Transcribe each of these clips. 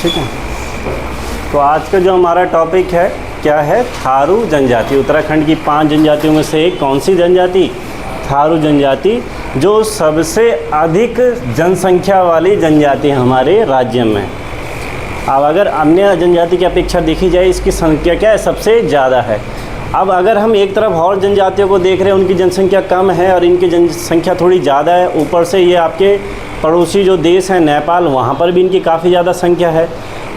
ठीक है। तो आज का जो हमारा टॉपिक है क्या है, थारू जनजाति। उत्तराखंड की 5 जनजातियों में से एक कौन सी जनजाति, थारू जनजाति, जो सबसे अधिक जनसंख्या वाली जनजाति है हमारे राज्य में। अब अगर अन्य जनजाति की अपेक्षा देखी जाए, इसकी संख्या क्या है, सबसे ज़्यादा है। अब अगर हम एक तरफ और जनजातियों को देख रहे हैं, उनकी जनसंख्या कम है और इनकी जनसंख्या थोड़ी ज़्यादा है, ऊपर से ये आपके पड़ोसी जो देश हैं नेपाल, वहाँ पर भी इनकी काफ़ी ज़्यादा संख्या है।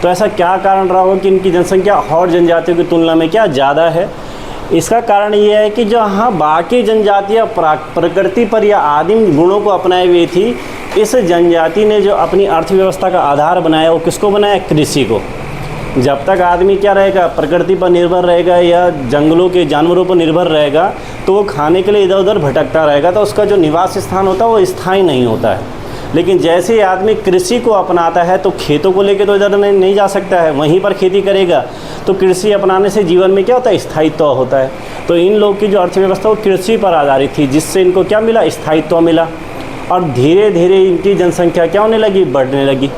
तो ऐसा क्या कारण रहा होगा कि इनकी जनसंख्या और जनजातियों की तुलना में क्या ज़्यादा है? इसका कारण ये है कि जो हाँ बाकी जनजातियाँ प्रकृति पर या आदिम गुणों को अपनाए हुई थी, इस जनजाति ने जो अपनी अर्थव्यवस्था का आधार बनाया, वो किसको बनाया, कृषि को। जब तक आदमी क्या रहेगा, प्रकृति पर निर्भर रहेगा या जंगलों के जानवरों पर निर्भर रहेगा, तो वो खाने के लिए इधर उधर भटकता रहेगा, तो उसका जो निवास स्थान होता है वो स्थायी नहीं होता है। लेकिन जैसे ही आदमी कृषि को अपनाता है, तो खेतों को लेकर तो इधर नहीं जा सकता है, वहीं पर खेती करेगा। तो कृषि अपनाने से जीवन में क्या होता है, स्थायित्व होता है। तो इन लोग की जो अर्थव्यवस्था वो कृषि पर आधारित थी, जिससे इनको क्या मिला, स्थायित्व मिला। और धीरे धीरे इनकी जनसंख्या क्या होने लगी, बढ़ने लगी।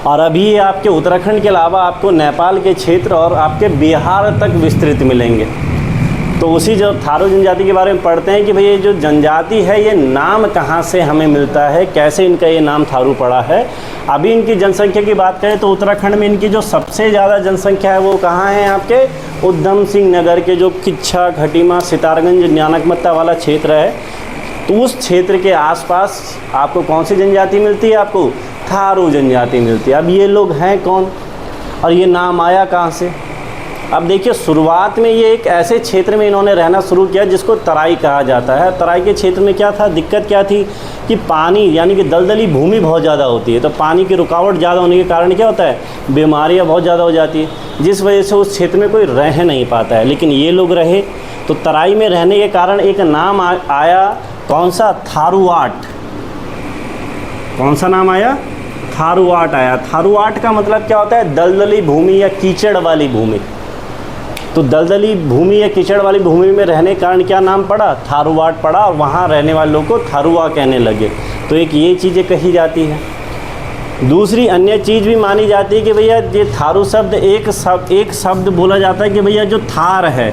और अभी आपके उत्तराखंड के अलावा आपको नेपाल के क्षेत्र और आपके बिहार तक विस्तृत मिलेंगे। तो उसी जो थारू जनजाति के बारे में पढ़ते हैं कि भाई ये जो जनजाति है, ये नाम कहाँ से हमें मिलता है, कैसे इनका ये नाम थारू पड़ा है। अभी इनकी जनसंख्या की बात करें तो उत्तराखंड में इनकी जो सबसे ज़्यादा जनसंख्या है वो कहाँ है, आपके उधम सिंह नगर के जो किच्छा, खटीमा, सितारगंज, न्यानकमत्ता वाला क्षेत्र है, तो उस क्षेत्र के आसपास आपको कौन सी जनजाति मिलती है, आपको थारू जनजाति मिलती है। अब ये लोग हैं कौन और ये नाम आया कहाँ से? अब देखिए, शुरुआत में ये एक ऐसे क्षेत्र में इन्होंने रहना शुरू किया जिसको तराई कहा जाता है। तराई के क्षेत्र में क्या था, दिक्कत क्या थी कि पानी यानी कि दलदली भूमि बहुत ज़्यादा होती है, तो पानी की रुकावट ज़्यादा होने के कारण क्या होता है, बीमारियाँ बहुत ज़्यादा हो जाती है, जिस वजह से उस क्षेत्र में कोई रह नहीं पाता है। लेकिन ये लोग रहे, तो तराई में रहने के कारण एक नाम आया, कौन सा, थारूवाट। कौन सा नाम आया, थारूवाट आया। थारूवाट का मतलब क्या होता है, दलदली भूमि या कीचड़ वाली भूमि। तो दलदली भूमि या कीचड़ वाली भूमि में रहने के कारण क्या नाम पड़ा, थारूवाट पड़ा, और वहाँ रहने वाले लोगों को थारुआ कहने लगे। तो एक ये चीज़ें कही जाती है। दूसरी अन्य चीज़ भी मानी जाती है कि भैया ये थारू शब्द एक शब्द बोला जाता है कि भैया जो थार है,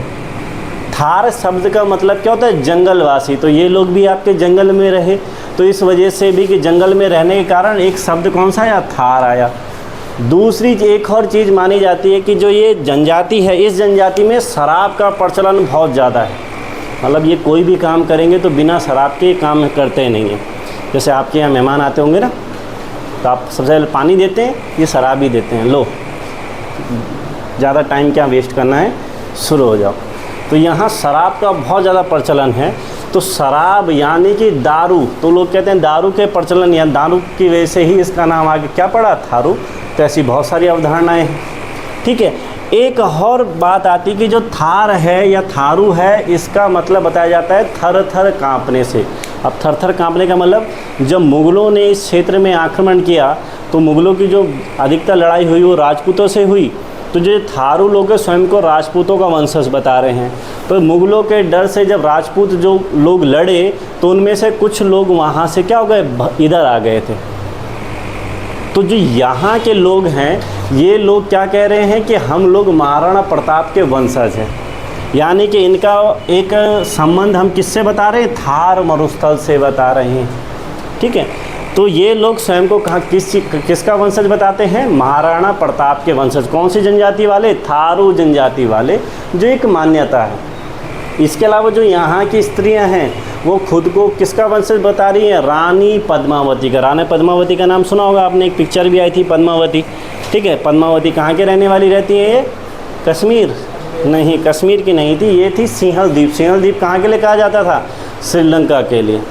थार शब्द का मतलब क्या होता है, जंगलवासी। तो ये लोग भी आपके जंगल में रहे, तो इस वजह से भी कि जंगल में रहने के कारण एक शब्द कौन सा आया, थार आया। दूसरी एक और चीज़ मानी जाती है कि जो ये जनजाति है, इस जनजाति में शराब का प्रचलन बहुत ज़्यादा है। मतलब ये कोई भी काम करेंगे तो बिना शराब के काम करते नहीं हैं। जैसे आपके यहाँ मेहमान आते होंगे ना, तो आप सबसे पहले पानी देते हैं, ये शराब भी देते हैं, लो ज़्यादा टाइम क्या वेस्ट करना है, शुरू हो जाओ। तो यहाँ शराब का बहुत ज़्यादा प्रचलन है। तो शराब यानी कि दारू, तो लोग कहते हैं दारू के प्रचलन या दारू की वजह से ही इसका नाम आगे क्या पड़ा, थारू। तो ऐसी बहुत सारी अवधारणाएं हैं, ठीक है। एक और बात आती कि जो थार है या थारू है, इसका मतलब बताया जाता है थर थर काँपने से। अब थर थर काँपने का मतलब, जब मुग़लों ने इस क्षेत्र में आक्रमण किया, तो मुग़लों की जो अधिकतर लड़ाई हुई वो राजपूतों से हुई। तो जो थारू लोग स्वयं को राजपूतों का वंशज बता रहे हैं। तो मुग़लों के डर से जब राजपूत जो लोग लड़े, तो उनमें से कुछ लोग वहाँ से क्या हो गए, इधर आ गए थे। तो जो यहाँ के लोग हैं, ये लोग क्या कह रहे हैं कि हम लोग महाराणा प्रताप के वंशज हैं। यानी कि इनका एक संबंध हम किससे बता रहे हैं, थार मरुस्थल से बता रहे हैं, ठीक है। तो ये लोग स्वयं को कहाँ किसका वंशज बताते हैं, महाराणा प्रताप के वंशज। कौन सी जनजाति वाले, थारू जनजाति वाले, जो एक मान्यता है। इसके अलावा जो यहाँ की स्त्रियाँ हैं, वो खुद को किसका वंशज बता रही हैं, रानी पद्मावती का। रानी पद्मावती का नाम सुना होगा आपने, एक पिक्चर भी आई थी पद्मावती, ठीक है। पद्मावती कहाँ के रहने वाली रहती है, ये कश्मीर नहीं, कश्मीर की नहीं थी, ये थी सिंहल द्वीप। सिंहल द्वीप कहाँ के लिए कहा जाता था, श्रीलंका के लिए।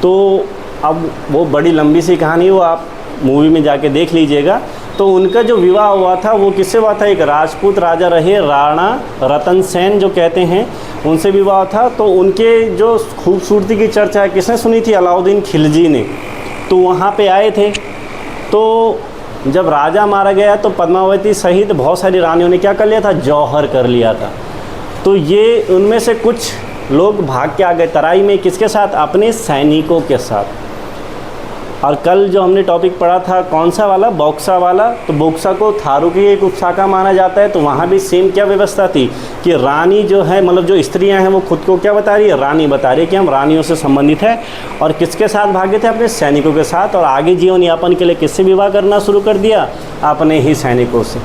तो अब वो बड़ी लंबी सी कहानी, वो आप मूवी में जाके देख लीजिएगा। तो उनका जो विवाह हुआ था वो किससे हुआ था, एक राजपूत राजा रहे, राणा रतन सेन जो कहते हैं, उनसे विवाह था। तो उनके जो खूबसूरती की चर्चा है किसने सुनी थी, अलाउद्दीन खिलजी ने। तो वहाँ पे आए थे। तो जब राजा मारा गया तो पद्मावती सहित बहुत सारी रानियों ने क्या कर लिया था, जौहर कर लिया था। तो ये उनमें से कुछ लोग भाग के आ गए तराई में, किसके साथ, अपने सैनिकों के साथ। और कल जो हमने टॉपिक पढ़ा था कौन सा वाला, बॉक्सा वाला, तो बॉक्सा को थारू की एक उपशाखा माना जाता है। तो वहाँ भी सेम क्या व्यवस्था थी कि रानी जो है, मतलब जो स्त्रियां हैं वो खुद को क्या बता रही है, रानी बता रही है कि हम रानियों से संबंधित हैं। और किसके साथ भागे थे, अपने सैनिकों के साथ। और आगे जीवन यापन के लिए किससे विवाह करना शुरू कर दिया, अपने ही सैनिकों से।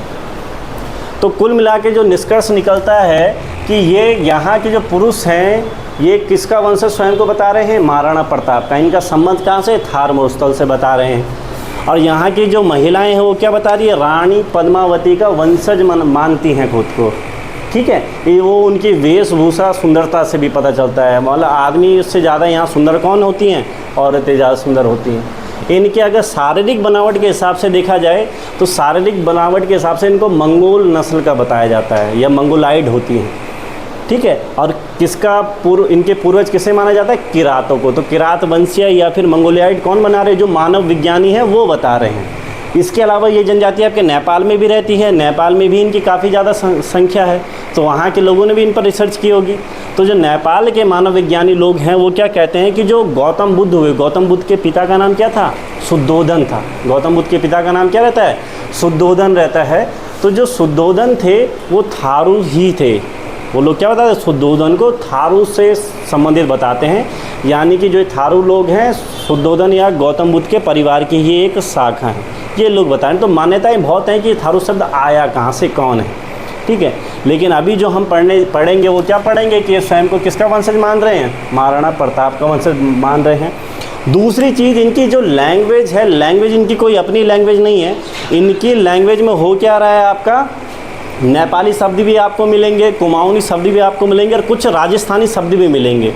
तो कुल मिला के जो निष्कर्ष निकलता है कि ये यहाँ के जो पुरुष हैं ये किसका वंशज स्वयं को बता रहे हैं, महाराणा प्रताप का। इनका संबंध कहाँ से, थार मरुस्थल से बता रहे हैं। और यहाँ की जो महिलाएं हैं वो क्या बता रही है, रानी पद्मावती का वंशज मानती हैं खुद को। ठीक है, ये वो उनकी वेशभूषा सुंदरता से भी पता चलता है। मतलब आदमी उससे ज़्यादा यहाँ सुंदर कौन होती हैं, औरतें ज़्यादा सुंदर होती हैं। इनके अगर शारीरिक बनावट के हिसाब से देखा जाए तो शारीरिक बनावट के हिसाब से इनको मंगोल नस्ल का बताया जाता है, या मंगोलाइड होती हैं। ठीक है, और किसका इनके पूर्वज किसे माना जाता है, किरातों को। तो किरात वंशीय या फिर मंगोलियाइड कौन बना रहे, जो मानव विज्ञानी हैं वो बता रहे हैं। इसके अलावा ये जनजाति आपके नेपाल में भी रहती है, नेपाल में भी इनकी काफ़ी ज़्यादा संख्या है। तो वहाँ के लोगों ने भी इन पर रिसर्च की होगी। तो जो नेपाल के मानव विज्ञानी लोग हैं वो क्या कहते हैं कि जो गौतम बुद्ध हुए, गौतम बुद्ध के पिता का नाम क्या था, शुद्धोधन था। गौतम बुद्ध के पिता का नाम क्या रहता है, शुद्धोधन रहता है। तो जो शुद्धोधन थे वो थारू ही थे। वो लोग क्या बताते हैं, शुद्धोधन को थारू से संबंधित बताते हैं। यानी कि जो थारू लोग हैं शुद्धोधन या गौतम बुद्ध के परिवार की ही एक शाखा है, ये लोग बताएं। तो मान्यताएं बहुत हैं कि थारू शब्द आया कहाँ से, कौन है। ठीक है, लेकिन अभी जो हम पढ़ेंगे वो क्या पढ़ेंगे कि ये स्वयं को किसका वंशज मान रहे हैं, महाराणा प्रताप का वंशज मान रहे हैं। दूसरी चीज़, इनकी जो लैंग्वेज है, लैंग्वेज इनकी कोई अपनी लैंग्वेज नहीं है। इनकी लैंग्वेज में हो क्या रहा है, आपका नेपाली शब्द भी आपको मिलेंगे, कुमाऊनी शब्द भी आपको मिलेंगे, और कुछ राजस्थानी शब्द भी मिलेंगे।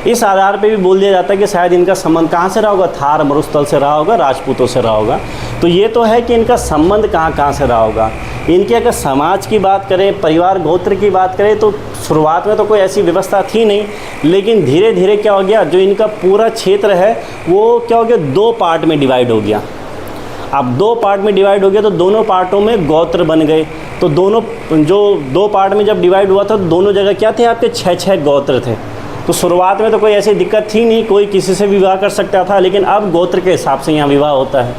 इस आधार पे भी बोल दिया जाता है कि शायद इनका संबंध कहाँ से रहा होगा, थार मरुस्थल से रहा होगा, राजपूतों से रहा होगा। तो ये तो है कि इनका संबंध कहाँ कहाँ से रहा होगा। इनके अगर समाज की बात करें, परिवार गोत्र की बात करें, तो शुरुआत में तो कोई ऐसी व्यवस्था थी नहीं, लेकिन धीरे धीरे क्या हो गया, जो इनका पूरा क्षेत्र है वो क्या हो गया, 2 पार्ट में डिवाइड हो गया। अब 2 पार्ट में डिवाइड हो गया तो दोनों पार्टों में गोत्र बन गए। तो दोनों जो 2 पार्ट में जब डिवाइड हुआ था तो दोनों जगह क्या थे, आपके 6-6 गोत्र थे। तो शुरुआत में तो कोई ऐसी दिक्कत थी नहीं, कोई किसी से विवाह कर सकता था, लेकिन अब गोत्र के हिसाब से यहाँ विवाह होता है।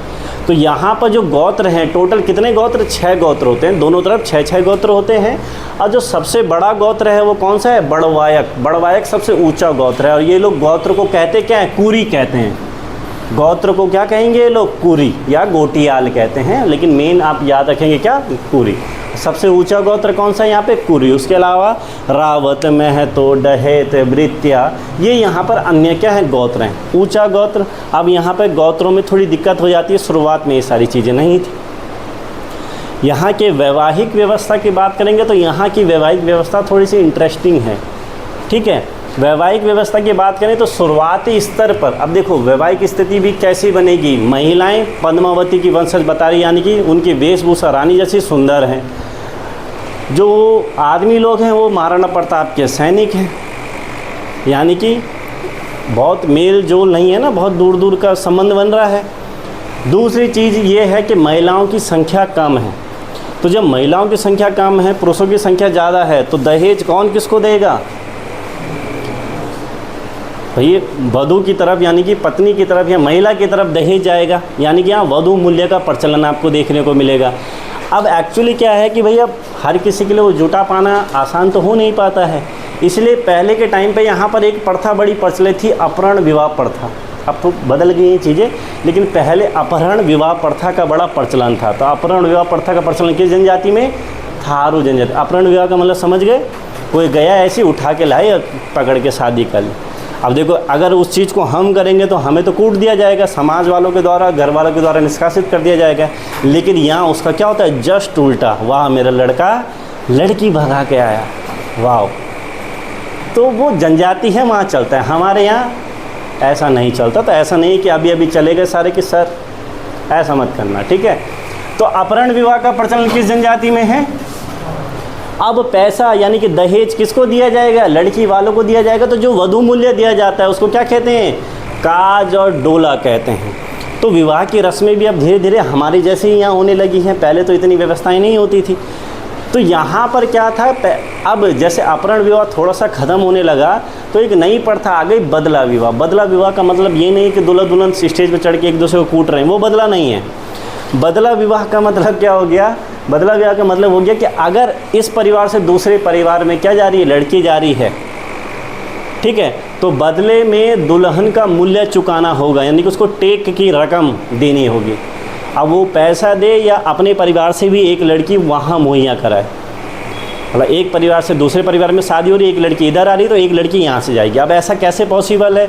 तो यहाँ पर जो गोत्र हैं, टोटल कितने गोत्र, 6 गोत्र होते हैं, दोनों तरफ 6-6 गोत्र होते हैं। और जो सबसे बड़ा गोत्र है वो कौन सा है, बड़वायक। बड़वायक सबसे ऊंचा गोत्र है। और ये लोग गोत्र को कहते क्या है, कुरी कहते हैं। गोत्र को क्या कहेंगे ये लोग, कुरी या गोटियाल कहते हैं, लेकिन मेन आप याद रखेंगे क्या, कुरी। सबसे ऊंचा गोत्र कौन सा है यहाँ पे, कुरी। उसके अलावा रावत, महतो, डहेत, वृत्या, ये यहाँ पर अन्य क्या है, गोत्र हैं, ऊंचा गोत्र। अब यहाँ पे गोत्रों में थोड़ी दिक्कत हो जाती है, शुरुआत में ये सारी चीज़ें नहीं थी। यहाँ के वैवाहिक व्यवस्था की बात करेंगे तो यहाँ की वैवाहिक व्यवस्था थोड़ी सी इंटरेस्टिंग है। ठीक है, वैवाहिक व्यवस्था की बात करें तो शुरुआती स्तर पर, अब देखो वैवाहिक स्थिति भी कैसी बनेगी, महिलाएं पद्मावती की वंशज बता रही, यानी कि उनकी वेशभूषा रानी जैसी सुंदर है। जो आदमी लोग हैं वो महाराणा प्रताप के सैनिक हैं, यानी कि बहुत मेल जोल नहीं है ना, बहुत दूर दूर का संबंध बन रहा है। दूसरी चीज़ ये है कि महिलाओं की संख्या कम है। तो जब महिलाओं की संख्या कम है, पुरुषों की संख्या ज़्यादा है, तो दहेज कौन किसको देगा, ये वधू की तरफ, यानी कि पत्नी की तरफ या महिला की तरफ दहेज जाएगा। यानी कि यहाँ वधू मूल्य का प्रचलन आपको देखने को मिलेगा। अब एक्चुअली क्या है कि भैया हर किसी के लिए वो जुटा पाना आसान तो हो नहीं पाता है, इसलिए पहले के टाइम पे यहाँ पर एक प्रथा बड़ी प्रचलित थी, अपहरण विवाह प्रथा। अब तो बदल गई ये चीज़ें, लेकिन पहले अपहरण विवाह प्रथा का बड़ा प्रचलन था। तो अपहरण विवाह प्रथा का प्रचलन किस जनजाति में, थारू जनजाति। अपहरण विवाह का मतलब समझ गए, कोई गया ऐसे उठा के लाए और पकड़ के शादी कर ली। अब देखो अगर उस चीज़ को हम करेंगे तो हमें तो कूट दिया जाएगा, समाज वालों के द्वारा, घर वालों के द्वारा निष्कासित कर दिया जाएगा। लेकिन यहाँ उसका क्या होता है, जस्ट उल्टा, वाह मेरा लड़का लड़की भगा के आया, वाह। तो वो जनजाति है, वहाँ चलता है। हमारे यहाँ ऐसा नहीं चलता। तो ऐसा नहीं कि अभी अभी चले गए सारे कि सर, ऐसा मत करना, ठीक है। तो अपहरण विवाह का प्रचलन किस जनजाति में है। अब पैसा यानी कि दहेज किसको दिया जाएगा, लड़की वालों को दिया जाएगा। तो जो वधू मूल्य दिया जाता है उसको क्या कहते हैं, काज और डोला कहते हैं। तो विवाह की रस्में भी अब धीरे धीरे हमारी जैसे ही यहाँ होने लगी हैं, पहले तो इतनी व्यवस्थाएं नहीं होती थी। तो यहाँ पर क्या था, अब जैसे अपहरण विवाह थोड़ा सा ख़त्म होने लगा तो एक नई प्रथा आ गई, बदला विवाह। बदला विवाह का मतलब ये नहीं कि दूल्हा दुल्हन स्टेज पर चढ़ के एक दूसरे को कूट रहे हैं, वो बदला नहीं है। बदला विवाह का मतलब क्या हो गया, बदला विवाह का मतलब हो गया कि अगर इस परिवार से दूसरे परिवार में क्या जा रही है, लड़की जा रही है, ठीक है, तो बदले में दुल्हन का मूल्य चुकाना होगा, यानी कि उसको टेक की रकम देनी होगी। अब वो पैसा दे या अपने परिवार से भी एक लड़की वहाँ मुहैया कराए, मतलब एक परिवार से दूसरे परिवार में शादी हो रही है, एक लड़की इधर आ रही है तो एक लड़की यहाँ से जाएगी। अब ऐसा कैसे पॉसिबल है,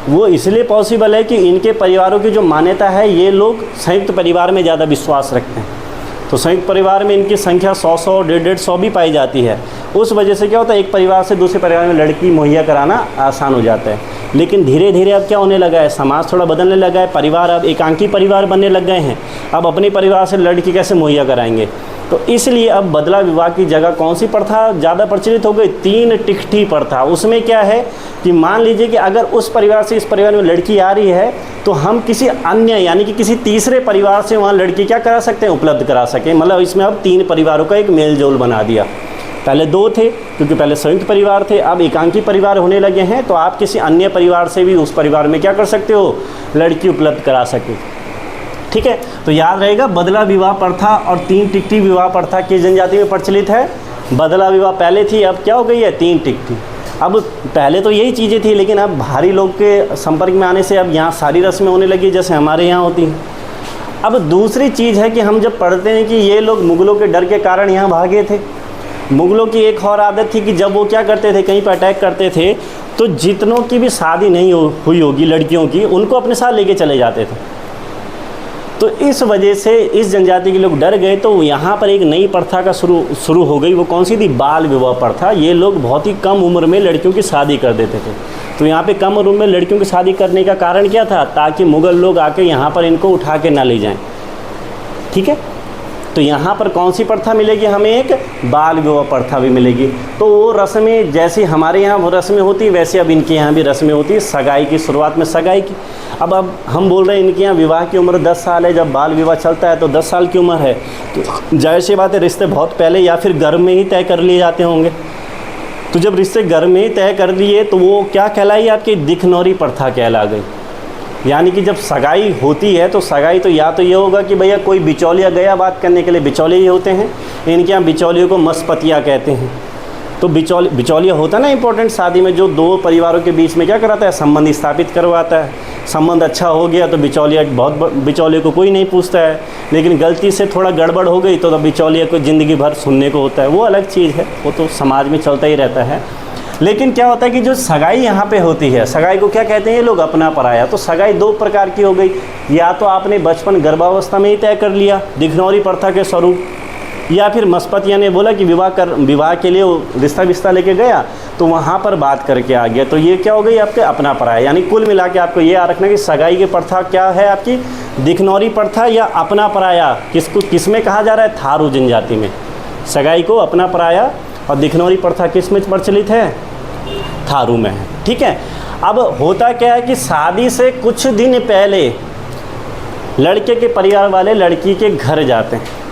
वो इसलिए पॉसिबल है कि इनके परिवारों की जो मान्यता है, ये लोग संयुक्त परिवार में ज़्यादा विश्वास रखते हैं। तो संयुक्त परिवार में इनकी संख्या 100-100, 150-150 भी पाई जाती है। उस वजह से क्या होता है, एक परिवार से दूसरे परिवार में लड़की मुहैया कराना आसान हो जाता है। लेकिन धीरे धीरे अब क्या होने लगा है, समाज थोड़ा बदलने लगा है, परिवार अब एकांकी परिवार बनने लग गए हैं। अब अपने परिवार से लड़की कैसे मुहैया कराएंगे, तो इसलिए अब बदला विवाह की जगह कौन सी प्रथा ज़्यादा प्रचलित हो गई, 3 टिकठी प्रथा। उसमें क्या है कि मान लीजिए कि अगर उस परिवार से इस परिवार में लड़की आ रही है तो हम किसी अन्य यानी कि किसी तीसरे परिवार से वहाँ लड़की क्या करा सकते हैं, उपलब्ध करा सकें। मतलब इसमें अब 3 परिवारों का एक मेल जोल बना दिया। पहले 2 थे, क्योंकि पहले संयुक्त परिवार थे, अब एकांकी परिवार होने लगे हैं, तो आप किसी अन्य परिवार से भी उस परिवार में क्या कर सकते हो, लड़की उपलब्ध करा सके। ठीक है, तो याद रहेगा बदला विवाह प्रथा और 3 टिकठी विवाह प्रथा किस जनजाति में प्रचलित है। बदला विवाह पहले थी, अब क्या हो गई है, 3 टिकठी। अब पहले तो यही चीज़ें थी, लेकिन अब भारी लोग के संपर्क में आने से अब यहाँ सारी रस्में होने लगी जैसे हमारे यहाँ होती हैं। अब दूसरी चीज़ है कि हम जब पढ़ते हैं कि ये लोग मुग़लों के डर के कारण यहाँ भागे थे। मुग़लों की एक और आदत थी कि जब वो क्या करते थे, कहीं पर अटैक करते थे तो जितनों की भी शादी नहीं हुई होगी लड़कियों की, उनको अपने साथ लेके चले जाते थे। तो इस वजह से इस जनजाति के लोग डर गए, तो यहाँ पर एक नई प्रथा का शुरू हो गई। वो कौन सी थी, बाल विवाह प्रथा। ये लोग बहुत ही कम उम्र में लड़कियों की शादी कर देते थे। तो यहाँ पे कम उम्र में लड़कियों की शादी करने का कारण क्या था, ताकि मुग़ल लोग आके यहाँ पर इनको उठा के ना ले जाएं। ठीक है, तो यहाँ पर कौन सी प्रथा मिलेगी हमें, एक बाल विवाह प्रथा भी मिलेगी। तो वो रस्में जैसे हमारे यहाँ वो रस्में होती वैसे अब इनके यहाँ भी रस्में होती। सगाई की, शुरुआत में सगाई की। अब हम बोल रहे हैं इनके यहाँ विवाह की उम्र 10 साल है, जब बाल विवाह चलता है तो 10 साल की उम्र है, तो जाहिर सी बात है रिश्ते बहुत पहले या फिर घर में ही तय कर लिए जाते होंगे। तो जब रिश्ते घर में ही तय कर दिए तो वो क्या कहलाई, आपकी दिखनौरी प्रथा कहला गई। यानी कि जब सगाई होती है तो सगाई तो या तो ये होगा कि भैया कोई बिचौलिया गया बात करने के लिए, बिचौलिए ही होते हैं। इनके यहाँ बिचौलियों को मसपतिया कहते हैं। तो बिचौलिया होता है ना इंपॉर्टेंट शादी में, जो 2 परिवारों के बीच में क्या कराता है, संबंध स्थापित करवाता है। संबंध अच्छा हो गया तो बिचौलिए को कोई नहीं पूछता है, लेकिन गलती से थोड़ा गड़बड़ हो गई तो बिचौलिए को ज़िंदगी भर सुनने को होता है। वो अलग चीज़ है, वो तो समाज में चलता ही रहता है। लेकिन क्या होता है कि जो सगाई यहाँ पे होती है, सगाई को क्या कहते हैं ये लोग, अपना पराया। तो सगाई 2 प्रकार की हो गई, या तो आपने बचपन गर्भावस्था में ही तय कर लिया दिखनौरी प्रथा के स्वरूप, या फिर मसपतिया ने बोला कि विवाह के लिए रिश्ता विस्ता लेके गया तो वहाँ पर बात करके आ गया। तो ये क्या हो गई आपके अपना पराया। यानी कुल मिला के आपको ये याद रखना कि सगाई की प्रथा क्या है आपकी, दिखनौरी प्रथा या अपना पराया। किस में कहा जा रहा है, थारू जनजाति में सगाई को अपना पराया, और दिखनौरी प्रथा किस में प्रचलित है, थारू में है। ठीक है, अब होता क्या है कि शादी से कुछ दिन पहले लड़के के परिवार वाले लड़की के घर जाते हैं,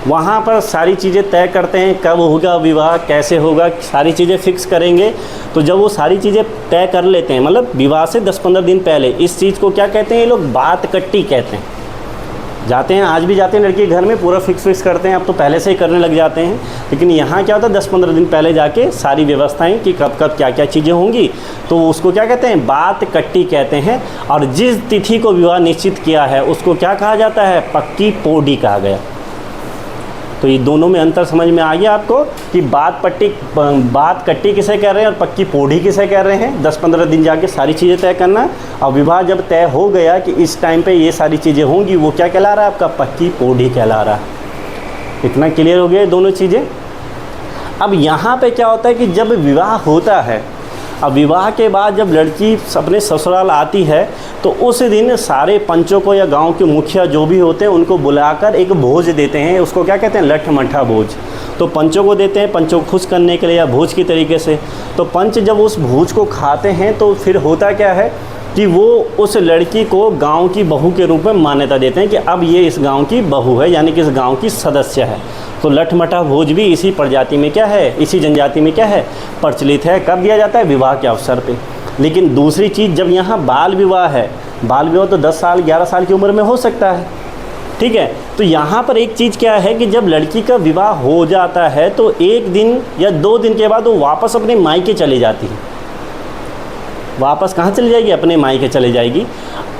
वहाँ पर सारी चीज़ें तय करते हैं, कब होगा विवाह, कैसे होगा, सारी चीज़ें फिक्स करेंगे। तो जब वो सारी चीज़ें तय कर लेते हैं, मतलब विवाह से 10-15 दिन पहले, इस चीज़ को क्या कहते हैं ये लोग, बात कट्टी कहते हैं। जाते हैं, आज भी जाते हैं लड़की के घर में, पूरा फिक्स करते हैं। अब तो पहले से ही करने लग जाते हैं, लेकिन यहाँ क्या होता है 10-15 दिन पहले जाके सारी व्यवस्थाएं कि कब कब क्या क्या चीज़ें होंगी, तो उसको क्या कहते हैं, बात कट्टी कहते हैं। और जिस तिथि को विवाह निश्चित किया है उसको क्या कहा जाता है, पक्की पोडी कहा गया। तो ये दोनों में अंतर समझ में आ गया आपको कि बात कट्टी किसे कह रहे हैं और पक्की पोढ़ी किसे कह रहे हैं। 10-15 दिन जाके सारी चीज़ें तय करना, और विवाह जब तय हो गया कि इस टाइम पे ये सारी चीज़ें होंगी, वो क्या कहला रहा है आपका, पक्की पोढ़ी कहला रहा है। इतना क्लियर हो गया दोनों चीज़ें। अब यहाँ पे क्या होता है कि जब विवाह होता है, अब विवाह के बाद जब लड़की अपने ससुराल आती है तो उस दिन सारे पंचों को या गांव के मुखिया जो भी होते हैं उनको बुलाकर एक भोज देते हैं। उसको क्या कहते हैं, लठ मठा भोज। तो पंचों को देते हैं, पंचों को खुश करने के लिए या भोज की तरीके से। तो पंच जब उस भोज को खाते हैं तो फिर होता क्या है कि वो उस लड़की को गांव की बहू के रूप में मान्यता देते हैं कि अब ये इस गांव की बहू है, यानी कि इस गांव की सदस्य है। तो लठमठा भोज भी इसी प्रजाति में क्या है, इसी जनजाति में क्या है, प्रचलित है। कब दिया जाता है, विवाह के अवसर पे। लेकिन दूसरी चीज़, जब यहाँ बाल विवाह है, बाल विवाह तो 10 साल 11 साल की उम्र में हो सकता है, ठीक है। तो यहाँ पर एक चीज़ क्या है कि जब लड़की का विवाह हो जाता है तो 1 दिन या 2 दिन के बाद वो वापस अपने मायके चली जाती है। वापस कहाँ चली जाएगी, अपने मायके चले जाएगी।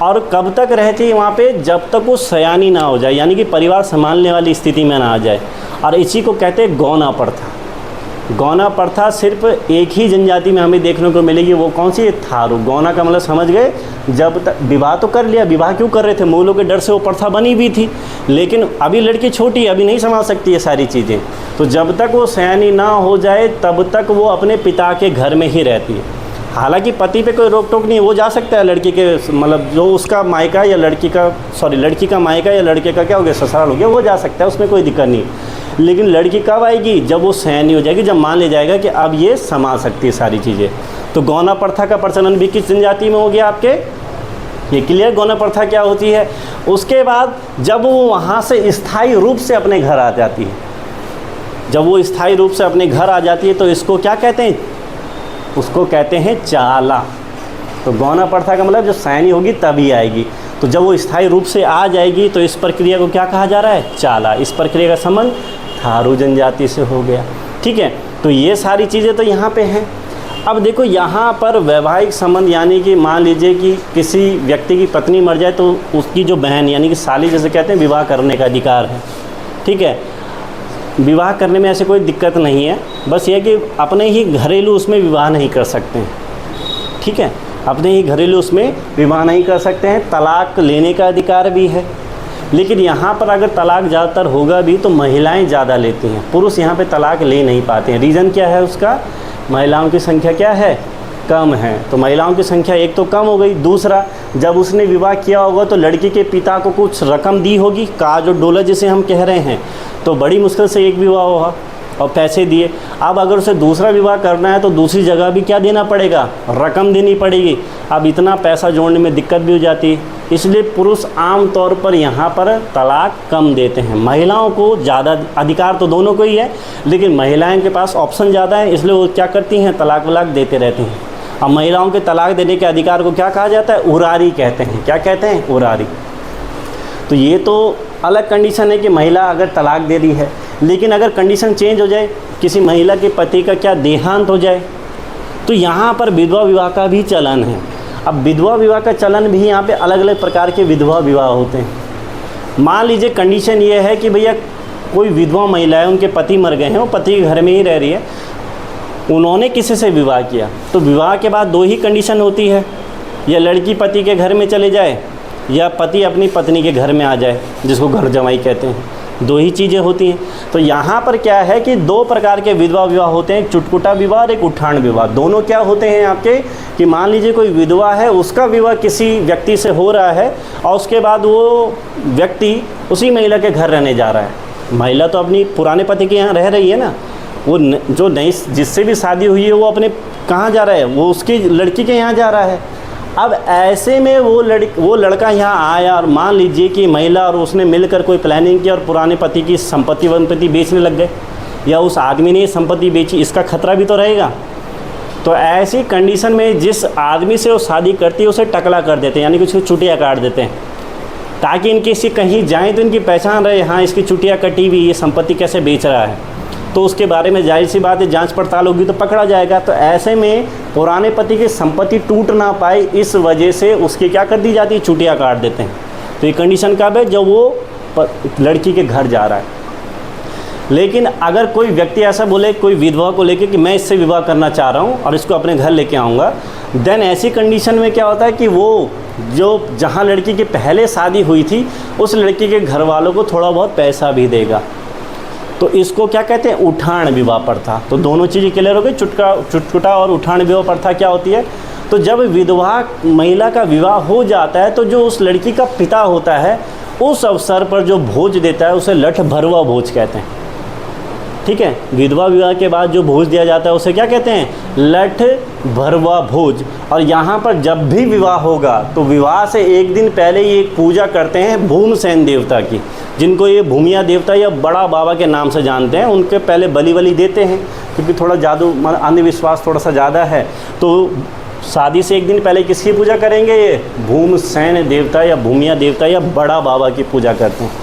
और कब तक रहती है वहाँ पे, जब तक वो सयानी ना हो जाए, यानी कि परिवार संभालने वाली स्थिति में ना आ जाए। और इसी को कहते हैं गौना प्रथा। गौना प्रथा सिर्फ एक ही जनजाति में हमें देखने को मिलेगी, वो कौन सी है, थारू। गौना का मतलब समझ गए, जब तक विवाह तो कर लिया, विवाह क्यों कर रहे थे, मूलों के डर से वो प्रथा बनी भी थी, लेकिन अभी लड़की छोटी, अभी नहीं संभाल सकती ये सारी चीज़ें। तो जब तक वो सयानी ना हो जाए तब तक वो अपने पिता के घर में ही रहती है। हालांकि पति पे कोई रोक टोक नहीं, वो जा सकता है लड़की के, मतलब जो उसका मायका या लड़की का मायका या लड़के का क्या हो गया, ससुराल हो गया, वो जा सकता है, उसमें कोई दिक्कत नहीं। लेकिन लड़की कब आएगी, जब वो सयानी हो जाएगी, जब मान लिया जाएगा कि अब ये संभाल सकती है सारी चीज़ें। तो गौना प्रथा का प्रचलन भी किस जनजाति में हो गया आपके, ये क्लियर। गौना प्रथा क्या होती है। उसके बाद जब वो वहाँ से स्थायी रूप से अपने घर आ जाती है, जब वो स्थायी रूप से अपने घर आ जाती है तो इसको क्या कहते हैं, उसको कहते हैं चाला। तो गौना प्रथा का मतलब जब सयानी होगी तभी आएगी। तो जब वो स्थायी रूप से आ जाएगी तो इस प्रक्रिया को क्या कहा जा रहा है, चाला। इस प्रक्रिया का संबंध थारू जनजाति से हो गया, ठीक है। तो ये सारी चीज़ें तो यहाँ पे हैं। अब देखो यहाँ पर वैवाहिक संबंध, यानी कि मान लीजिए कि किसी व्यक्ति की पत्नी मर जाए तो उसकी जो बहन यानी कि साली जैसे कहते हैं, विवाह करने का अधिकार है, ठीक है। विवाह करने में ऐसे कोई दिक्कत नहीं है, बस ये कि अपने ही घरेलू उसमें विवाह नहीं कर सकते हैं, ठीक है। अपने ही घरेलू उसमें विवाह नहीं कर सकते हैं। तलाक लेने का अधिकार भी है, लेकिन यहाँ पर अगर तलाक ज़्यादातर होगा भी तो महिलाएं ज़्यादा लेती हैं, पुरुष यहाँ पे तलाक ले नहीं पाते हैं। रीज़न क्या है उसका, महिलाओं की संख्या क्या है, कम है। तो महिलाओं की संख्या एक तो कम हो गई, दूसरा जब उसने विवाह किया होगा तो लड़की के पिता को कुछ रकम दी होगी, काज और डोला जिसे हम कह रहे हैं, तो बड़ी मुश्किल से एक विवाह हुआ और पैसे दिए। अब अगर उसे दूसरा विवाह करना है तो दूसरी जगह भी क्या देना पड़ेगा, रकम देनी पड़ेगी। अब इतना पैसा जोड़ने में दिक्कत भी हो जाती है, इसलिए पुरुष आम तौर पर यहाँ पर तलाक कम देते हैं। महिलाओं को ज़्यादा अधिकार तो दोनों को ही है, लेकिन महिलाओं के पास ऑप्शन ज़्यादा है, इसलिए वो क्या करती हैं, तलाक वलाक देते रहते हैं। अब महिलाओं के तलाक देने के अधिकार को क्या कहा जाता है, उरारी कहते हैं। क्या कहते हैं, उरारी। तो ये तो अलग कंडीशन है कि महिला अगर तलाक दे दी है, लेकिन अगर कंडीशन चेंज हो जाए, किसी महिला के पति का क्या देहांत हो जाए, तो यहाँ पर विधवा विवाह का भी चलन है। अब विधवा विवाह का चलन भी यहाँ पे अलग अलग प्रकार के विधवा विवाह होते हैं। मान लीजिए कंडीशन ये है कि भैया कोई विधवा महिला है, उनके पति मर गए हैं, वो पति के घर में ही रह रही है, उन्होंने किसी से विवाह किया, तो विवाह के बाद 2 ही कंडीशन होती है, या लड़की पति के घर में चले जाए या पति अपनी पत्नी के घर में आ जाए, जिसको घर जमाई कहते हैं। 2 ही चीज़ें होती हैं। तो यहाँ पर क्या है कि 2 प्रकार के विधवा विवाह होते हैं, एक चुटकुटा विवाह और एक उठान विवाह। दोनों क्या होते हैं आपके कि मान लीजिए कोई विधवा है, उसका विवाह किसी व्यक्ति से हो रहा है और उसके बाद वो व्यक्ति उसी महिला के घर रहने जा रहा है। महिला तो अपनी पुराने पति के यहाँ रह रही है ना, वो जो नई जिससे भी शादी हुई है वो अपने कहाँ जा रहा है, वो उसकी लड़की के यहाँ जा रहा है। अब ऐसे में वो लड़का यहाँ आया और मान लीजिए कि महिला और उसने मिलकर कोई प्लानिंग की और पुराने पति की संपत्ति बेचने लग गए, या उस आदमी ने संपत्ति बेची, इसका खतरा भी तो रहेगा। तो ऐसी कंडीशन में जिस आदमी से वो शादी करती है उसे टकला कर देते हैं, यानी कि उसकी चुटिया काट देते हैं, ताकि इनके से कहीं जाएँ तो इनकी पहचान रहे, हाँ इसकी चुटिया कटी हुई, ये संपत्ति कैसे बेच रहा है, तो उसके बारे में जाहिर सी बात है जांच पड़ताल होगी तो पकड़ा जाएगा। तो ऐसे में पुराने पति की संपत्ति टूट ना पाए, इस वजह से उसकी क्या कर दी जाती है, चुटिया काट देते हैं। तो ये कंडीशन कब है, जब वो लड़की के घर जा रहा है। लेकिन अगर कोई व्यक्ति ऐसा बोले कोई विधवा को लेके कि मैं इससे विवाह करना चाह रहा हूँ और इसको अपने घर लेके आऊँगा, देन ऐसी कंडीशन में क्या होता है कि वो जो जहाँ लड़की की पहले शादी हुई थी उस लड़की के घर वालों को थोड़ा बहुत पैसा भी देगा। तो इसको क्या कहते हैं, उठान विवाह प्रथा। तो दोनों चीज़ें क्लियर हो गई, चुटकुटा और उठान विवाह प्रथा क्या होती है। तो जब विधवा महिला का विवाह हो जाता है तो जो उस लड़की का पिता होता है उस अवसर पर जो भोज देता है उसे लठ भरुआ भोज कहते हैं। ठीक है। विधवा विवाह के बाद जो भोज दिया जाता है उसे क्या कहते हैं? लठ भरवा भोज। और यहाँ पर जब भी विवाह होगा तो विवाह से एक दिन पहले ये पूजा करते हैं भूमसेन देवता की, जिनको ये भूमिया देवता या बड़ा बाबा के नाम से जानते हैं। उनके पहले बलि वली देते हैं, क्योंकि थोड़ा जादू अंधविश्वास थोड़ा सा ज़्यादा है। तो शादी से एक दिन पहले किसकी पूजा करेंगे? ये भूमसेन देवता या भूमिया देवता या बड़ा बाबा की पूजा करते हैं।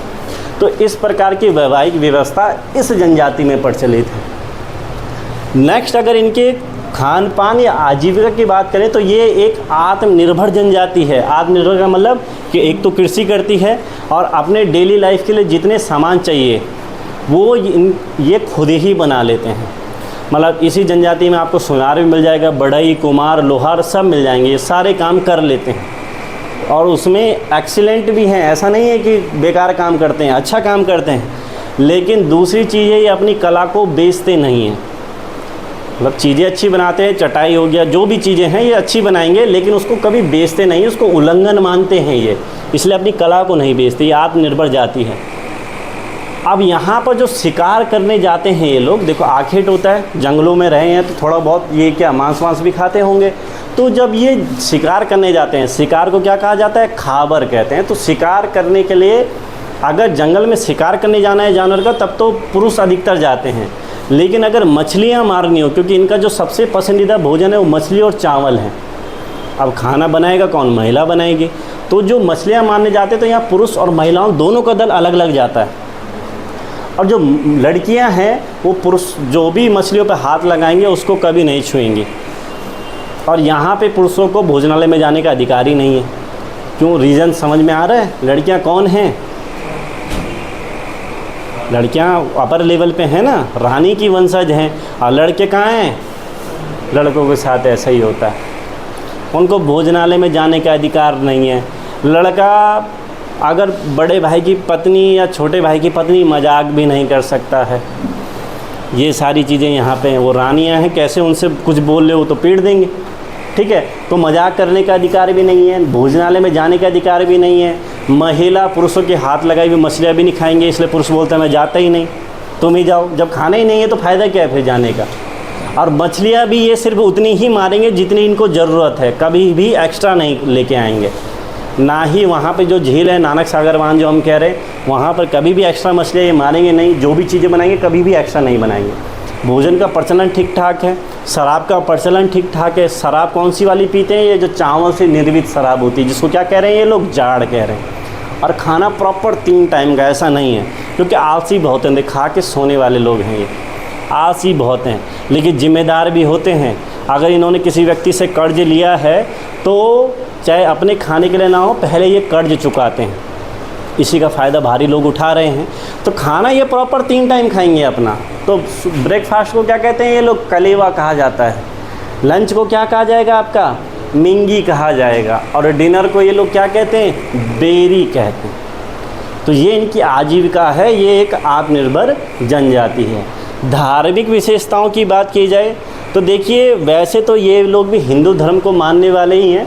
तो इस प्रकार की वैवाहिक व्यवस्था इस जनजाति में प्रचलित है। नेक्स्ट, अगर इनके खान पान या आजीविका की बात करें तो ये एक आत्मनिर्भर जनजाति है। आत्मनिर्भर का मतलब कि एक तो कृषि करती है और अपने डेली लाइफ के लिए जितने सामान चाहिए वो ये खुद ही बना लेते हैं। मतलब इसी जनजाति में आपको सुनार भी मिल जाएगा, बढ़ई, कुम्हार, लोहार सब मिल जाएंगे। ये सारे काम कर लेते हैं और उसमें एक्सीलेंट भी हैं। ऐसा नहीं है कि बेकार काम करते हैं, अच्छा काम करते हैं। लेकिन दूसरी चीज़ है, ये अपनी कला को बेचते नहीं हैं। मतलब चीज़ें अच्छी बनाते हैं, चटाई हो गया, जो भी चीज़ें हैं ये अच्छी बनाएंगे, लेकिन उसको कभी बेचते नहीं, उसको उल्लंघन मानते हैं ये, इसलिए अपनी कला को नहीं बेचते। ये आत्मनिर्भर जाति है। अब यहाँ पर जो शिकार करने जाते हैं ये लोग, देखो आखेट होता है, जंगलों में रहे हैं तो थोड़ा बहुत ये क्या मांस वांस भी खाते होंगे। तो जब ये शिकार करने जाते हैं, शिकार को क्या कहा जाता है? खाबर कहते हैं। तो शिकार करने के लिए अगर जंगल में शिकार करने जाना है जानवर का, तब तो पुरुष अधिकतर जाते हैं। लेकिन अगर मछलियाँ मारनी हो, क्योंकि इनका जो सबसे पसंदीदा भोजन है वो मछली और चावल है। अब खाना बनाएगा कौन? महिला बनाएगी। तो जो मछलियाँ मारने जाते हैं तो यहाँ पुरुष और महिलाओं दोनों का दल अलग अलग जाता है। और जो लड़कियां हैं वो पुरुष जो भी मछलियों पर हाथ लगाएंगे उसको कभी नहीं छुएंगी। और यहाँ पे पुरुषों को भोजनालय में जाने का अधिकार ही नहीं है। क्यों? रीज़न समझ में आ रहा है? लड़कियाँ कौन हैं? लड़कियाँ अपर लेवल पे हैं ना, रानी की वंशज हैं। और लड़के कहाँ हैं? लड़कों के साथ ऐसा ही होता है, उनको भोजनालय में जाने का अधिकार नहीं है। लड़का अगर बड़े भाई की पत्नी या छोटे भाई की पत्नी मजाक भी नहीं कर सकता है। ये सारी चीज़ें यहाँ पे हैं। वो रानियाँ हैं, कैसे उनसे कुछ बोल ले वो तो पीट देंगे, ठीक है। तो मजाक करने का अधिकार भी नहीं है, भोजनालय में जाने का अधिकार भी नहीं है। महिला पुरुषों के हाथ लगाई हुई मछलियाँ भी नहीं खाएंगे, इसलिए पुरुष बोलता है मैं जाता ही नहीं, तुम ही जाओ। जब खाना ही नहीं है तो फ़ायदा क्या है फिर जाने का? और मछलियाँ भी ये सिर्फ उतनी ही मारेंगे जितनी इनको ज़रूरत है, कभी भी एक्स्ट्रा नहीं लेके आएंगे। ना ही वहाँ पे जो झील है नानक सागर बांध जो हम कह रहे हैं, वहाँ पर कभी भी एक्स्ट्रा मछलियाँ ये मारेंगे नहीं। जो भी चीज़ें बनाएंगे कभी भी एक्स्ट्रा नहीं बनाएंगे। भोजन का प्रचलन ठीक ठाक है, शराब का प्रचलन ठीक ठाक है। शराब कौन सी वाली पीते हैं? ये जो चावल से निर्मित शराब होती है, जिसको क्या कह रहे हैं ये लोग? जाड़ कह रहे हैं। और खाना प्रॉपर 3 टाइम का, ऐसा नहीं है, क्योंकि आलसी बहुत हैं, खा के सोने वाले लोग हैं। ये आलसी बहुत हैं, लेकिन जिम्मेदार भी होते हैं। अगर इन्होंने किसी व्यक्ति से कर्ज लिया है तो चाहे अपने खाने के लिए ना हो, पहले ये कर्ज चुकाते हैं। इसी का फ़ायदा भारी लोग उठा रहे हैं। तो खाना ये प्रॉपर 3 टाइम खाएंगे अपना। तो ब्रेकफास्ट को क्या कहते हैं ये लोग? कलेवा कहा जाता है। लंच को क्या कहा जाएगा आपका? मिंगी कहा जाएगा। और डिनर को ये लोग क्या कहते हैं? बेरी कहते हैं। तो ये इनकी आजीविका है, ये एक आत्मनिर्भर जनजाति है। धार्मिक विशेषताओं की बात की जाए तो देखिए, वैसे तो ये लोग भी हिंदू धर्म को मानने वाले ही हैं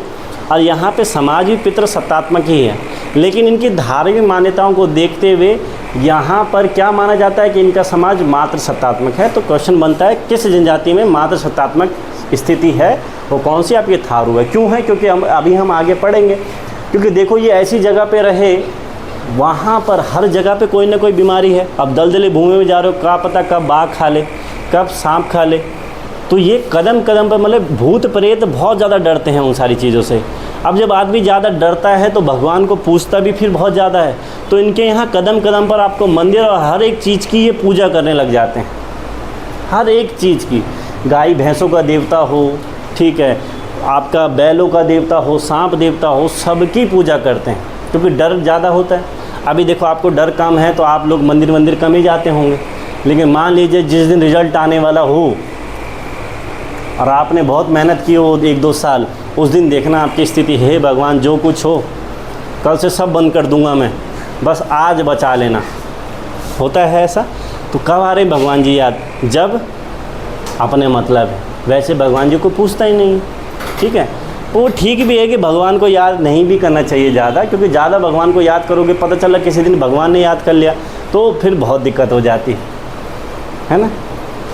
और यहाँ पे समाज भी पितृसत्तात्मक ही है। लेकिन इनकी धार्मिक मान्यताओं को देखते हुए यहाँ पर क्या माना जाता है कि इनका समाज मातृसत्तात्मक है। तो क्वेश्चन बनता है किस जनजाति में मातृसत्तात्मक स्थिति है? वो कौन सी? आपकी थारू है। क्यों है? क्योंकि अभी हम आगे पढ़ेंगे। क्योंकि देखो ये ऐसी जगह पे रहे, वहाँ पर हर जगह पे कोई ना कोई बीमारी है। अब दलदली भूमि में जा रहे हो, क्या पता कब बाघ खा ले, कब सांप खा ले। तो ये कदम कदम पर मतलब भूत प्रेत बहुत ज़्यादा डरते हैं उन सारी चीज़ों से। अब जब आदमी ज़्यादा डरता है तो भगवान को पूछता भी फिर बहुत ज़्यादा है। तो इनके यहाँ कदम कदम पर आपको मंदिर और हर एक चीज़ की ये पूजा करने लग जाते हैं। हर एक चीज़ की, गाय भैंसों का देवता हो, ठीक है, आपका बैलों का देवता हो, सांप देवता हो, सबकी पूजा करते हैं, क्योंकि डर ज़्यादा होता है। अभी देखो आपको डर कम है तो आप लोग मंदिर कम ही जाते होंगे। लेकिन मान लीजिए जिस दिन रिजल्ट आने वाला हो और आपने बहुत मेहनत की हो 1-2 साल, उस दिन देखना आपकी स्थिति, हे भगवान जो कुछ हो कल से सब बंद कर दूंगा मैं, बस आज बचा लेना। होता है ऐसा? तो कब आ रहे भगवान जी याद? जब अपने मतलब है। वैसे भगवान जी को पूछता ही नहीं, ठीक है। वो ठीक भी है कि भगवान को याद नहीं भी करना चाहिए ज़्यादा, क्योंकि ज़्यादा भगवान को याद करोगे, पता चला किसी दिन भगवान ने याद कर लिया तो फिर बहुत दिक्कत हो जाती है ना।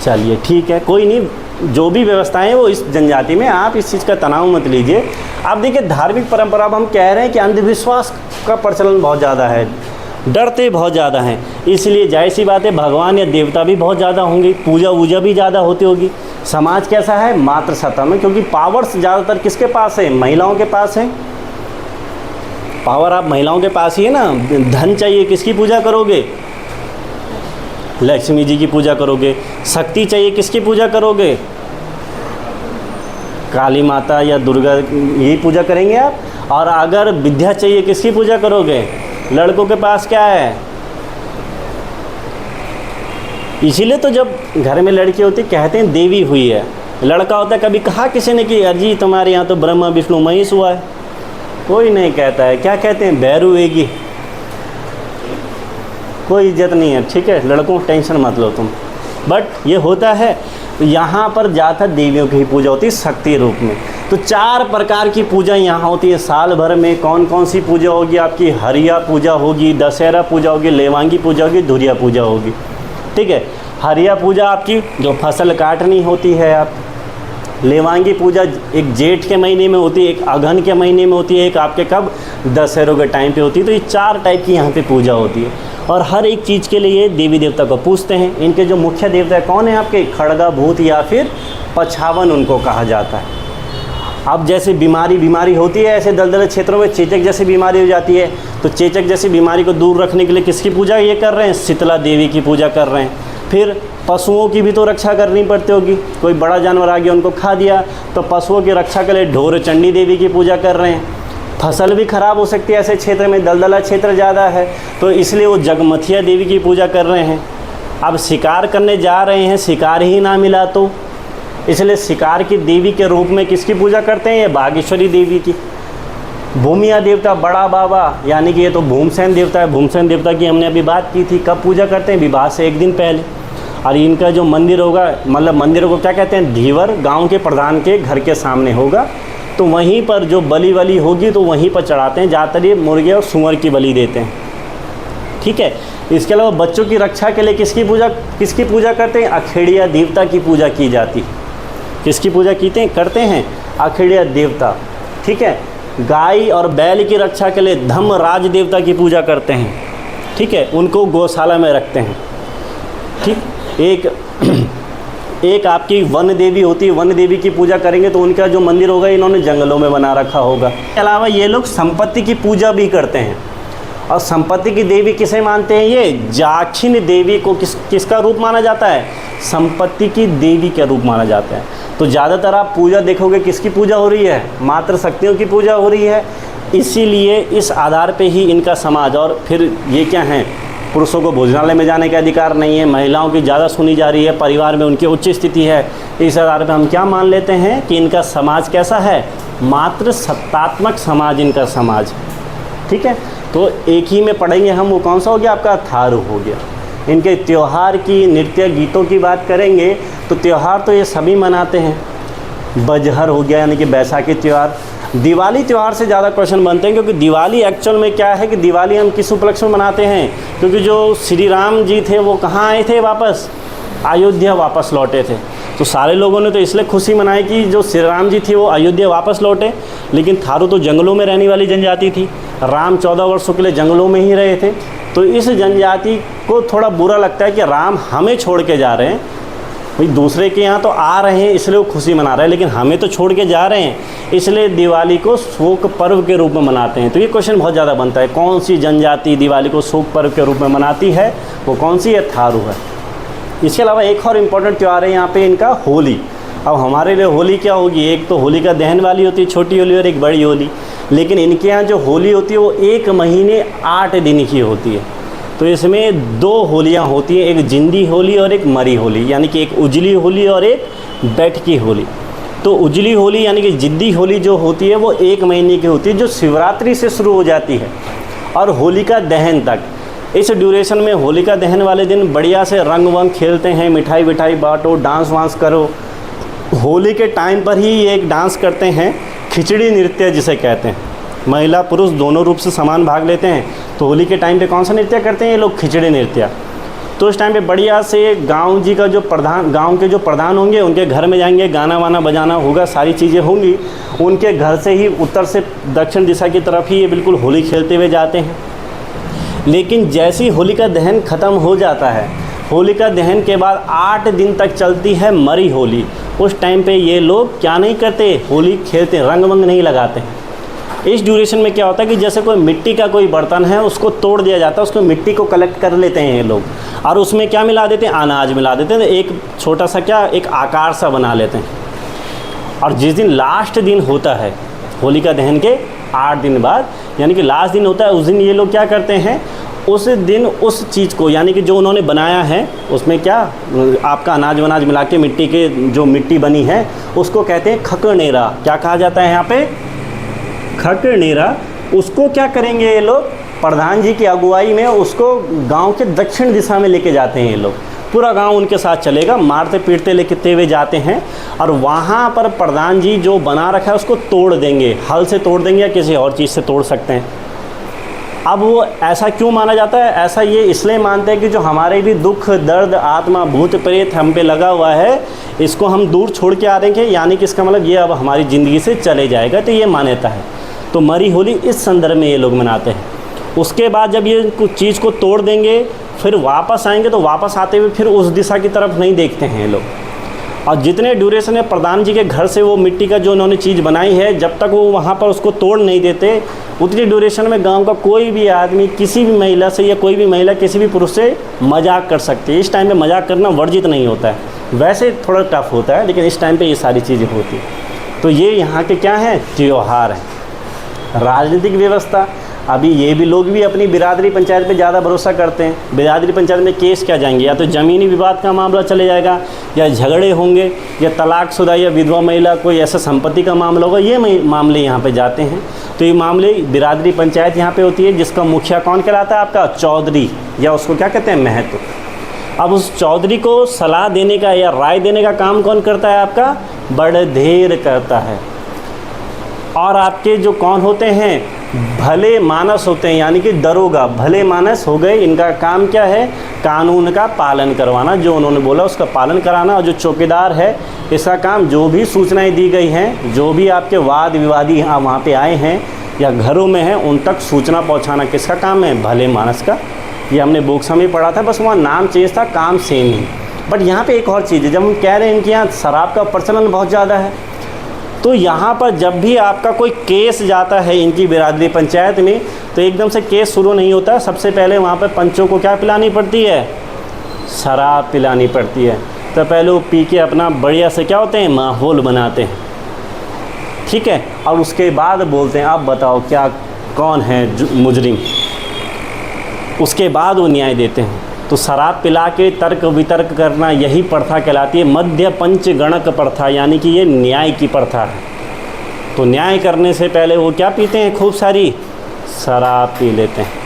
चलिए ठीक है, कोई नहीं, जो भी व्यवस्थाएं हैं वो इस जनजाति में, आप इस चीज़ का तनाव मत लीजिए। आप देखिए धार्मिक परंपरा, अब हम कह रहे हैं कि अंधविश्वास का प्रचलन बहुत ज़्यादा है, डरते बहुत ज़्यादा हैं, इसलिए जाहिर सी बात है भगवान या देवता भी बहुत ज़्यादा होंगे, पूजा वूजा भी ज़्यादा होती होगी। समाज कैसा है, मातृ सत्ता में, क्योंकि पावर्स ज़्यादातर किसके पास है, महिलाओं के पास है। पावर आप महिलाओं के पास ही है ना। धन चाहिए, किसकी पूजा करोगे, लक्ष्मी जी की पूजा करोगे। शक्ति चाहिए, किसकी पूजा करोगे, काली माता या दुर्गा, यही पूजा करेंगे आप। और अगर विद्या चाहिए, किसकी पूजा करोगे, लड़कों के पास क्या है। इसीलिए तो जब घर में लड़की होती कहते हैं देवी हुई है, लड़का होता है कभी कहा किसी ने कि अजी तुम्हारे यहाँ तो ब्रह्मा विष्णु महेश हुआ है, कोई नहीं कहता है। क्या कहते हैं, भैरू होगी, कोई इज्जत नहीं है। ठीक है, लड़कों टेंशन मत लो तुम, बट ये होता है। यहाँ पर ज़्यादातर देवियों की ही पूजा होती है शक्ति रूप में। तो 4 प्रकार की पूजा यहाँ होती है साल भर में। कौन कौन सी पूजा होगी आपकी, हरिया पूजा होगी, दशहरा पूजा होगी, लेवांगी पूजा होगी, धुरिया पूजा होगी। ठीक है, हरिया पूजा आपकी जो फसल काटनी होती है, आप लेवांगी पूजा एक जेठ के महीने में होती है, एक अगहन के महीने में होती है, एक आपके कब दशहरों के टाइम पे होती है। तो ये 4 टाइप की यहाँ पे पूजा होती है और हर एक चीज़ के लिए देवी देवता को पूछते हैं। इनके जो मुख्य देवता है कौन है आपके, खड़गा भूत या फिर पछावन उनको कहा जाता है। अब जैसे बीमारी होती है ऐसे दलदल क्षेत्रों में चेचक जैसी बीमारी हो जाती है, तो चेचक जैसी बीमारी को दूर रखने के लिए किसकी पूजा ये कर रहे हैं, शीतला देवी की पूजा कर रहे हैं। फिर पशुओं की भी तो रक्षा करनी पड़ती होगी, कोई बड़ा जानवर आ गया उनको खा दिया, तो पशुओं की रक्षा के लिए ढोर चंडी देवी की पूजा कर रहे हैं। फसल भी खराब हो सकती है ऐसे क्षेत्र में, दलदला क्षेत्र ज़्यादा है, तो इसलिए वो जगमथिया देवी की पूजा कर रहे हैं। अब शिकार करने जा रहे हैं, शिकार ही ना मिला तो इसलिए शिकार की देवी के रूप में किसकी पूजा करते हैं, ये बागेश्वरी देवी की। भूमिया देवता बड़ा बाबा, यानी कि ये तो भूमसेन देवता है। भूमसेन देवता की हमने अभी बात की थी, कब पूजा करते हैं, विवाह से 1 दिन पहले। और इनका जो मंदिर होगा, मतलब मंदिरों को क्या कहते हैं, धीवर, गांव के प्रधान के घर के सामने होगा, तो वहीं पर जो बलि होगी तो वहीं पर चढ़ाते हैं। ज़्यादातर ये मुर्गे और सूअर की बलि देते हैं। ठीक है, इसके अलावा बच्चों की रक्षा के लिए किसकी पूजा करते हैं, अखेड़िया देवता की पूजा की जाती है। किसकी पूजा करते हैं, अखेड़िया देवता। ठीक है, गाय और बैल की रक्षा के लिए धर्मराज देवता की पूजा करते हैं। ठीक है, उनको गौशाला में रखते हैं। ठीक, एक आपकी वन देवी होती है, वन देवी की पूजा करेंगे तो उनका जो मंदिर होगा इन्होंने जंगलों में बना रखा होगा। इसके अलावा ये लोग संपत्ति की पूजा भी करते हैं। और संपत्ति की देवी किसे मानते हैं, ये जाखिन देवी को किसका रूप माना जाता है, संपत्ति की देवी का रूप माना जाता है। तो ज़्यादातर आप पूजा देखोगे किसकी पूजा हो रही है, मातृ शक्तियों की पूजा हो रही है। इसीलिए इस आधार पे ही इनका समाज, और फिर ये क्या हैं, पुरुषों को भोजनालय में जाने का अधिकार नहीं है, महिलाओं की ज़्यादा सुनी जा रही है, परिवार में उनकी उच्च स्थिति है। इस आधार पे हम क्या मान लेते हैं कि इनका समाज कैसा है, मातृ सत्तात्मक समाज इनका समाज। ठीक है, तो एक ही में पढ़ेंगे हम, वो कौन सा हो गया आपका, थारू हो गया। इनके त्यौहार की, नृत्य गीतों की बात करेंगे तो त्यौहार तो ये सभी मनाते हैं। बजहर हो गया यानी कि बैसाखी त्यौहार। दिवाली त्यौहार से ज़्यादा क्वेश्चन बनते हैं, क्योंकि दिवाली एक्चुअल में क्या है कि दिवाली हम किस उपलक्ष्य में मनाते हैं, क्योंकि जो श्री राम जी थे वो कहाँ आए थे, वापस अयोध्या वापस लौटे थे। तो सारे लोगों ने तो इसलिए खुशी मनाई कि जो श्री राम जी थे वो अयोध्या वापस लौटे। लेकिन थारू तो जंगलों में रहने वाली जनजाति थी, राम 14 वर्षों के लिए जंगलों में ही रहे थे। तो इस जनजाति को थोड़ा बुरा लगता है कि राम हमें छोड़ के जा रहे हैं, भाई दूसरे के यहाँ तो आ रहे हैं इसलिए वो खुशी मना रहे हैं, लेकिन हमें तो छोड़ के जा रहे हैं, इसलिए दिवाली को शोक पर्व के रूप में मनाते हैं। तो ये क्वेश्चन बहुत ज़्यादा बनता है, कौन सी जनजाति दिवाली को शोक पर्व के रूप में मनाती है, वो कौन सी है, थारू है। इसके अलावा एक और इम्पोर्टेंट त्यौहार है यहाँ पे इनका, होली। अब हमारे लिए होली क्या होगी, एक तो होली का दहन वाली होती है छोटी होली और एक बड़ी होली। लेकिन इनके यहाँ जो होली होती है वो 1 महीने 8 दिन की होती है। तो इसमें 2 होलियाँ होती हैं, एक जिंदी होली और एक मरी होली, यानी कि एक उजली होली और एक बैठकी होली। तो उजली होली यानी कि जिद्दी होली जो होती है वो 1 महीने की होती है, जो शिवरात्रि से शुरू हो जाती है और होलिका दहन तक। इस ड्यूरेशन में होलिका दहन वाले दिन बढ़िया से रंग वंग खेलते हैं, मिठाई विठाई बांटो, डांस वांस करो। होली के टाइम पर ही एक डांस करते हैं, खिचड़ी नृत्य जिसे कहते हैं। महिला पुरुष दोनों रूप से समान भाग लेते हैं। तो होली के टाइम पे कौन सा नृत्य करते हैं ये लोग, खिचड़ी नृत्य। तो उस टाइम पे बढ़िया से गांव जी का जो प्रधान, गांव के जो प्रधान होंगे उनके घर में जाएंगे, गाना वाना बजाना होगा, सारी चीज़ें होंगी। उनके घर से ही उत्तर से दक्षिण दिशा की तरफ ही ये बिल्कुल होली खेलते हुए जाते हैं। लेकिन जैसे ही होलिका दहन ख़त्म हो जाता है, होलिका दहन के बाद 8 दिन तक चलती है मरी होली। उस टाइम पे ये लोग क्या नहीं करते, होली खेलते, रंग वंग नहीं लगाते हैं। इस ड्यूरेशन में क्या होता है कि जैसे कोई मिट्टी का कोई बर्तन है उसको तोड़ दिया जाता है, उसको मिट्टी को कलेक्ट कर लेते हैं ये लोग, और उसमें क्या मिला देते हैं, अनाज मिला देते हैं, एक छोटा सा क्या एक आकार सा बना लेते हैं। और जिस दिन लास्ट दिन होता है होलिका दहन के 8 दिन बाद, यानी कि लास्ट दिन होता है, उस दिन ये लोग क्या करते हैं, उस दिन उस चीज़ को, यानी कि जो उन्होंने बनाया है उसमें क्या आपका अनाज वनाज मिला के मिट्टी के जो मिट्टी बनी है उसको कहते हैं खकनेरा। क्या कहा जाता है यहाँ पे, खकनेरा। उसको क्या करेंगे ये लोग, प्रधान जी की अगुवाई में उसको गांव के दक्षिण दिशा में लेके जाते हैं ये लोग। पूरा गांव उनके साथ चलेगा, मारते पीटते लेते हुए जाते हैं, और वहाँ पर प्रधान जी जो बना रखा है उसको तोड़ देंगे, हल से तोड़ देंगे या किसी और चीज़ से तोड़ सकते हैं। अब वो ऐसा क्यों माना जाता है, ऐसा ये इसलिए मानते हैं कि जो हमारे भी दुख दर्द आत्मा भूत प्रेत हम पे लगा हुआ है, इसको हम दूर छोड़ के आ देंगे, यानी कि इसका मतलब ये अब हमारी ज़िंदगी से चले जाएगा, तो ये मान्यता है। तो मरी होली इस संदर्भ में ये लोग मनाते हैं। उसके बाद जब ये कुछ चीज़ को तोड़ देंगे, फिर वापस आएंगे, तो वापस आते हुए फिर उस दिशा की तरफ नहीं देखते हैं ये लोग। और जितने ड्यूरेशन है प्रधान जी के घर से वो मिट्टी का जो उन्होंने चीज़ बनाई है, जब तक वो वहाँ पर उसको तोड़ नहीं देते, उतनी ड्यूरेशन में गांव का कोई भी आदमी किसी भी महिला से या कोई भी महिला किसी भी पुरुष से मजाक कर सकती है। इस टाइम पे मजाक करना वर्जित नहीं होता है, वैसे थोड़ा टफ होता है, लेकिन इस टाइम पे ये सारी चीज़ें होती हैं। तो ये यहाँ के क्या हैं, त्यौहार हैं। राजनीतिक व्यवस्था, अभी ये भी लोग भी अपनी बिरादरी पंचायत पे ज़्यादा भरोसा करते हैं। बिरादरी पंचायत में केस क्या जाएंगे, या तो ज़मीनी विवाद का मामला चले जाएगा, या झगड़े होंगे, या तलाकशुदा या विधवा महिला कोई ऐसा संपत्ति का मामला होगा, ये मामले यहाँ पे जाते हैं। तो ये मामले बिरादरी पंचायत यहाँ पे होती है, जिसका मुखिया कौन कहलाता है, आपका चौधरी, या उसको क्या कहते हैं, महतो। अब उस चौधरी को सलाह देने का या राय देने का काम कौन करता है, आपका बड़धेर करता है। और आपके जो कौन होते हैं, भले मानस होते हैं, यानी कि दरोगा, भले मानस हो गए। इनका काम क्या है, कानून का पालन करवाना, जो उन्होंने बोला उसका पालन कराना। और जो चौकीदार है, इसका काम जो भी सूचनाएं दी गई हैं, जो भी आपके वाद विवादी यहाँ वहाँ पे आए हैं या घरों में हैं, उन तक सूचना पहुँचाना किसका काम है, भले मानस का। ये हमने बुक्स में पढ़ा था, बस वहाँ नाम चेंज था, काम सेम ही। बट यहाँ पर एक और चीज़ है, जब हम कह रहे हैं इनके यहाँ शराब का प्रचलन बहुत ज़्यादा है, तो यहाँ पर जब भी आपका कोई केस जाता है इनकी बिरादरी पंचायत में, तो एकदम से केस शुरू नहीं होता। सबसे पहले वहाँ पर पंचों को क्या पिलानी पड़ती है, शराब पिलानी पड़ती है। तो पहले वो पी के अपना बढ़िया से क्या होते हैं, माहौल बनाते हैं, ठीक है। और उसके बाद बोलते हैं अब बताओ क्या कौन है मुजरिम, उसके बाद वो न्याय देते हैं। तो शराब पिला के तर्क वितर्क करना, यही प्रथा कहलाती है मध्य पंचगणक प्रथा, यानी कि ये न्याय की प्रथा है। तो न्याय करने से पहले वो क्या पीते हैं, खूब सारी शराब पी लेते हैं।